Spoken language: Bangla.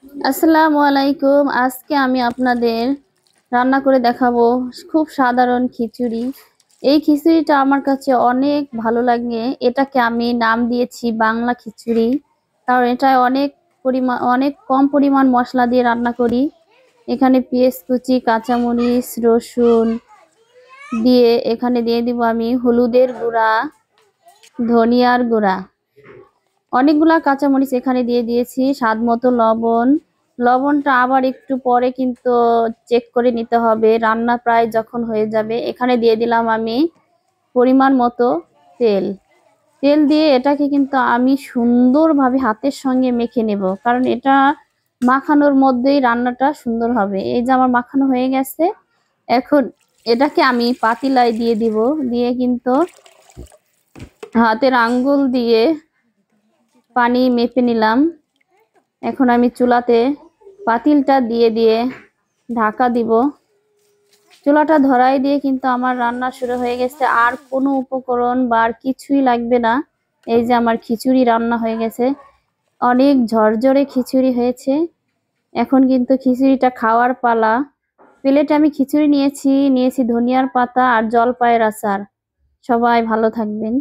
আসসালামু আলাইকুম। আজকে আমি আপনাদের রান্না করে দেখাবো খুব সাধারণ খিচুড়ি। এই খিচুড়িটা আমার কাছে অনেক ভালো লাগে। এটাকে আমি নাম দিয়েছি বাংলা খিচুড়ি, কারণ এটা অনেক কম পরিমাণ মশলা দিয়ে রান্না করি। এখানে পেঁয়াজ কুচি, কাঁচামরিচ, রসুন দিয়ে এখানে দিয়ে দিব আমি হলুদের গুঁড়া, ধনিয়ার গুঁড়া, অনেকগুলা কাঁচামরিচ এখানে দিয়ে দিয়েছি, স্বাদ মতো লবণ। লবণটা আবার একটু পরে কিন্তু চেক করে নিতে হবে, রান্না প্রায় যখন হয়ে যাবে। এখানে দিয়ে দিলাম আমি পরিমাণ মতো তেল। তেল দিয়ে এটাকে কিন্তু আমি সুন্দরভাবে হাতের সঙ্গে মেখে নেব, কারণ এটা মাখানোর মধ্যেই রান্নাটা সুন্দর হবে। এই যে আমার মাখানো হয়ে গেছে, এখন এটাকে আমি পাতিলায় দিয়ে দিব। দিয়ে কিন্তু হাতের আঙ্গুল দিয়ে পানি মেপে নিলাম। এখন আমি চুলাতে পাতিলটা দিয়ে দিয়ে ঢাকা দিব। চুলাটা ধরাই দিয়ে কিন্তু আমার রান্না শুরু হয়ে গেছে, আর কোনো উপকরণ বা আর কিছুই লাগবে না। এই যে আমার খিচুড়ি রান্না হয়ে গেছে, অনেক ঝরঝরে খিচুড়ি হয়েছে। এখন কিন্তু খিচুড়িটা খাওয়ার পালা। প্লেটে আমি খিচুড়ি নিয়েছি ধনিয়ার পাতা আর জলপাইয়ের আচার। সবাই ভালো থাকবেন।